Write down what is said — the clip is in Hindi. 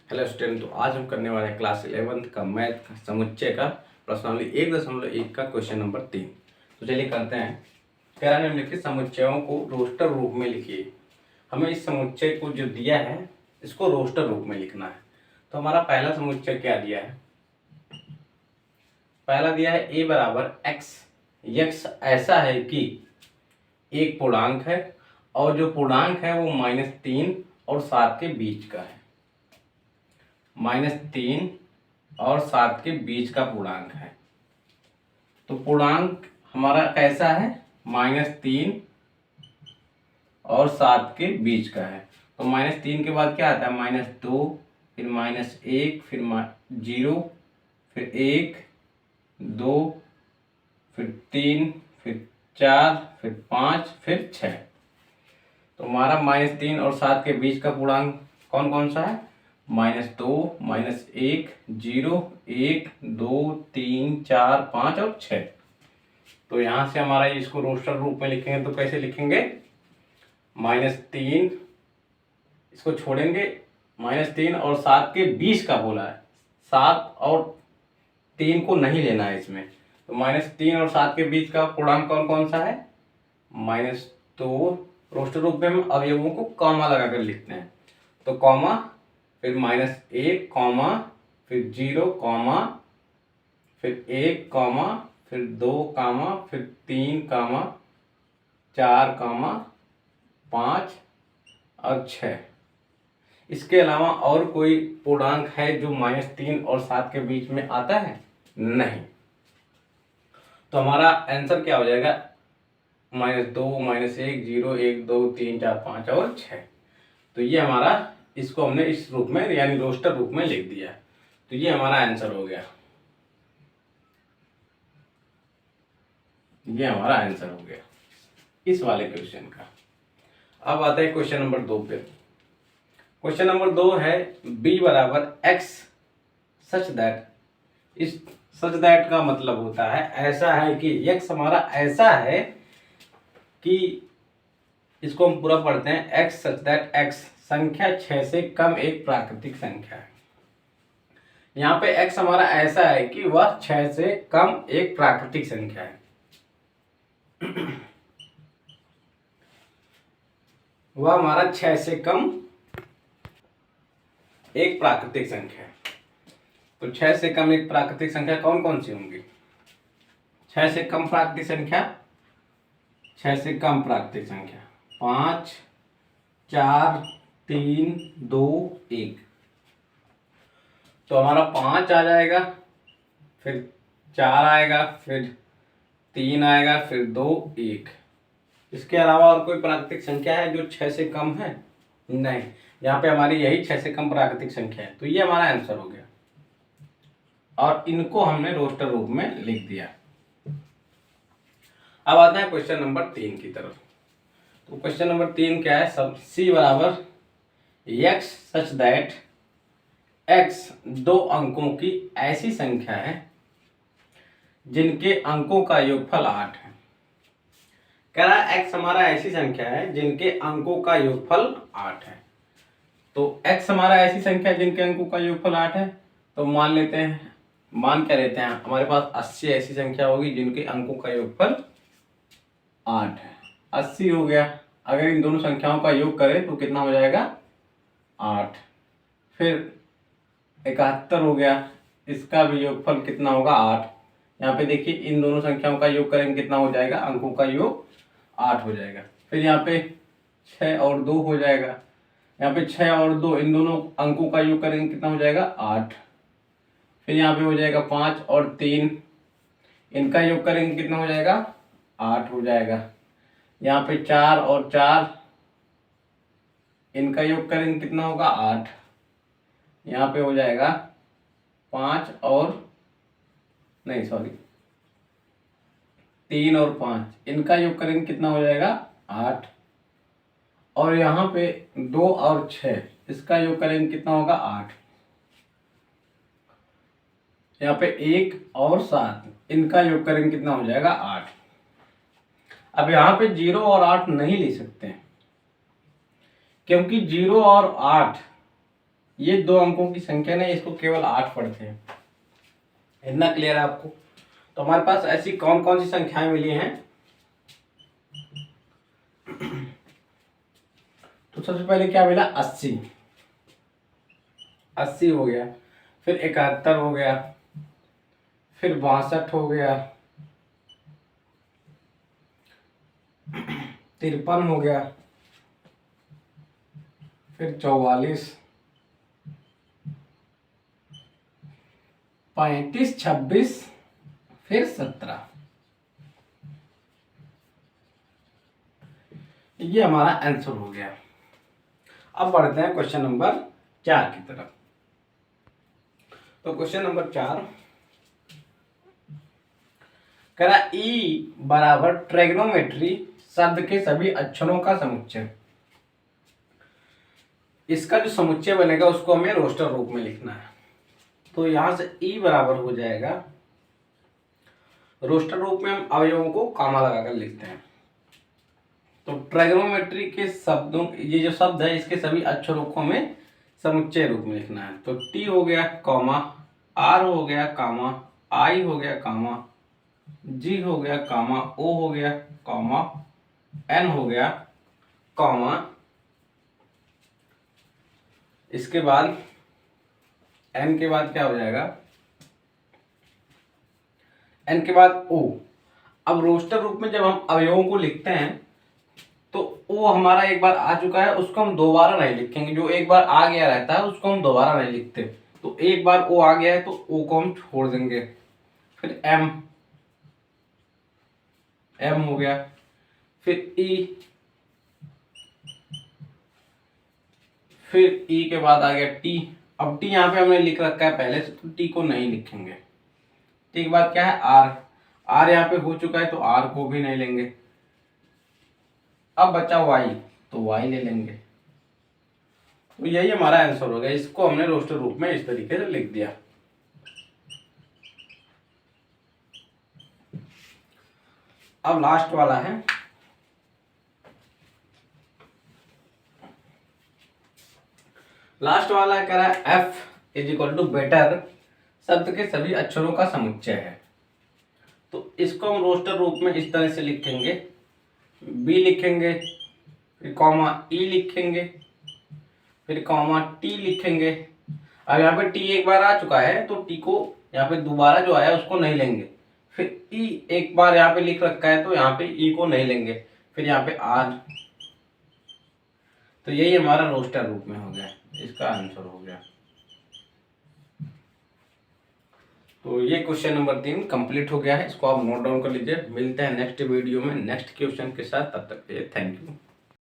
हेलो स्टूडेंट, तो आज हम करने वाले हैं क्लास 11th का मैथ का समुच्चय का प्रश्नावली 1.1 का क्वेश्चन नंबर 3। तो चलिए करते हैं। कह रहा है निम्नलिखित समुच्चयों को रोस्टर रूप में लिखिए। हमें इस समुच्चय को जो दिया है इसको रोस्टर रूप में लिखना है। तो हमारा पहला समुच्चय क्या दिया है? पहला दिया है a बराबर x। यक्स ऐसा है कि एक पूर्णांक है और जो पूर्णांक है वो -3 और 7 के बीच का है। -3 और 7 के बीच का पूर्णांक है। तो पूर्णांक हमारा कैसा है? -3 और 7 के बीच का है। तो -3 के बाद क्या आता है? -2, फिर -1, फिर 0, फिर 1, 2, फिर 3, फिर 4, फिर 5, फिर 6। तो हमारा -3 और 7 के बीच का पूर्णांक कौन कौन सा है? -2, -1, 0, 1, 2, 3, 4, 5 और 6। तो यहाँ से हमारा इसको रोस्टर रूप में लिखेंगे तो कैसे लिखेंगे? -3, इसको छोड़ेंगे, -3 और 7 के बीच का बोला है, 7 और 3 को नहीं लेना है इसमें। तो -3 और 7 के बीच का पूर्णांक कौन कौन सा है? -2। रोस्टर रूप में हम अवयवों को कॉमा लगाकर लिखते हैं। तो कॉमा, फिर -1 कॉमा, फिर 0 कॉमा, फिर 1 कॉमा, फिर 2 कॉमा, फिर 3 कॉमा, 4 कॉमा, 5 और 6। इसके अलावा और कोई पूर्णांक है जो -3 और 7 के बीच में आता है? नहीं। तो हमारा आंसर क्या हो जाएगा? -2, -1, 0, 1, 2, 3, 4, 5 और 6। तो ये हमारा, इसको हमने इस रूप में यानी रोस्टर रूप में लिख दिया। तो ये हमारा आंसर हो गया। ये हमारा आंसर हो गया इस वाले क्वेश्चन का। अब आता है क्वेश्चन नंबर 2 पे। क्वेश्चन नंबर 2 है b बराबर x सच दैट। इस सच दैट का मतलब होता है ऐसा है कि x हमारा ऐसा है कि इसको हम पूरा पढ़ते हैं। x सच दैट x संख्या 6 से कम एक प्राकृतिक संख्या है। यहाँ पे x हमारा ऐसा है कि वह 6 से कम एक प्राकृतिक संख्या है। वह हमारा 6 से कम एक प्राकृतिक संख्या है। तो 6 से कम एक प्राकृतिक संख्या कौन कौन सी होंगी? 6 से कम प्राकृतिक संख्या, 6 से कम प्राकृतिक संख्या 5, 4, 3, 2, 1। तो हमारा 5 आ जाएगा, फिर 4 आएगा, फिर 3 आएगा, फिर 2, 1। इसके अलावा और कोई प्राकृतिक संख्या है जो 6 से कम है? नहीं। यहाँ पे हमारी यही 6 से कम प्राकृतिक संख्या है। तो ये हमारा आंसर हो गया और इनको हमने रोस्टर रूप में लिख दिया। अब आता है क्वेश्चन नंबर 3 की तरफ। तो क्वेश्चन नंबर 3 क्या है? सब c बराबर x सच दैट x 2 अंकों की ऐसी संख्या है जिनके अंकों का योगफल 8 है। कह रहा है x हमारा ऐसी संख्या है जिनके अंकों का योगफल 8 है। तो x हमारा ऐसी संख्या है जिनके अंकों का योगफल 8 है। तो मान लेते हैं, मान क्या लेते हैं, हमारे पास 80 ऐसी संख्या होगी जिनके अंकों का योगफल 8 है। 80 हो गया। अगर इन दोनों संख्याओं का योग करें तो कितना हो जाएगा? 8। फिर 71 हो गया, इसका भी योगफल कितना होगा? 8। यहाँ पे देखिए इन दोनों संख्याओं का योग करेंगे कितना हो जाएगा? अंकों का योग 8 हो जाएगा। फिर यहाँ पे 6 और 2 हो जाएगा। यहाँ पे 6 और 2 इन दोनों अंकों का योग करेंगे कितना हो जाएगा? 8। फिर यहाँ पे हो जाएगा 5 और 3, इनका योग करेंगे कितना हो जाएगा? 8 हो जाएगा। यहाँ पे 4 और 4, इनका योग करेंगे कितना होगा? 8। यहाँ पे हो जाएगा 5 और नहीं सॉरी 3 और 5, इनका योग करेंगे कितना हो जाएगा? 8। और यहाँ पे 2 और 6, इसका योग करेंगे कितना होगा? 8। यहाँ पे 1 और 7, इनका योग करेंगे कितना हो जाएगा? 8। अब यहाँ पे 0 और 8 नहीं ले सकते हैं क्योंकि 0 और 8 ये 2 अंकों की संख्या नहीं, इसको केवल 8 पढ़ते हैं। इतना क्लियर है आपको? तो हमारे पास ऐसी कौन कौन सी संख्याएं मिली हैं? तो सबसे पहले क्या मिला? 80। 80 हो गया, फिर 71 हो गया, फिर 62 हो गया, 53 हो गया, फिर 44, 35, 26, फिर 17। ये हमारा आंसर हो गया। अब बढ़ते हैं क्वेश्चन नंबर 4 की तरफ। तो क्वेश्चन नंबर 4 कह रहा ई बराबर ट्रिग्नोमेट्री शब्द के सभी अक्षरों का समुच्चय। इसका जो समुच्चय बनेगा उसको हमें रोस्टर रूप में लिखना है। तो यहां से ई बराबर हो जाएगा, रोस्टर रूप में हम अवयवों को कामा लगाकर लिखते हैं। तो ट्रिग्नोमेट्री के शब्दों, ये जो शब्द है इसके सभी अक्षरों को हमें समुच्चय रूप में लिखना है। तो टी हो गया कॉमा, आर हो गया कामा, आई हो गया कामा, जी हो गया कामा, ओ हो गया कॉमा, एन हो गया कॉमा, इसके बाद एन के बाद क्या हो जाएगा? एन के बाद ओ। अब रोस्टर रूप में जब हम अवयवों को लिखते हैं तो ओ हमारा एक बार आ चुका है, उसको हम दोबारा नहीं लिखेंगे। जो एक बार आ गया रहता है उसको हम दोबारा नहीं लिखते। तो एक बार ओ आ गया है तो ओ को हम छोड़ देंगे। फिर एम, एम हो गया, फिर ई, फिर ई के बाद आ गया टी। अब टी यहाँ पे हमने लिख रखा है पहले से, तो टी को नहीं लिखेंगे। टी के बाद क्या है? आर। आर यहाँ पे हो चुका है तो आर को भी नहीं लेंगे। अब बचा वाई, तो वाई ले लेंगे। तो यही हमारा आंसर हो गया। इसको हमने रोस्टर रूप में इस तरीके से लिख दिया। अब लास्ट वाला है, लास्ट वाला कह रहा है F is equal to better शब्द के सभी अक्षरों का समुच्चय है। तो इसको हम रोस्टर रूप में इस तरह से लिखेंगे, बी लिखेंगे, फिर कॉमा ई लिखेंगे, फिर कॉमा टी लिखेंगे। अब यहाँ पे टी एक बार आ चुका है तो टी को यहाँ पे दोबारा जो आया उसको नहीं लेंगे। फिर ई एक बार यहाँ पे लिख रखा है तो यहाँ पे ई को नहीं लेंगे। फिर यहाँ पे आर। तो यही हमारा रोस्टर रूप में हो गया, इसका आंसर हो गया। तो ये क्वेश्चन नंबर 3 कंप्लीट हो गया है। इसको आप नोट डाउन कर लीजिए। मिलते हैं नेक्स्ट वीडियो में नेक्स्ट क्वेश्चन के साथ। तब तक के लिए थैंक यू।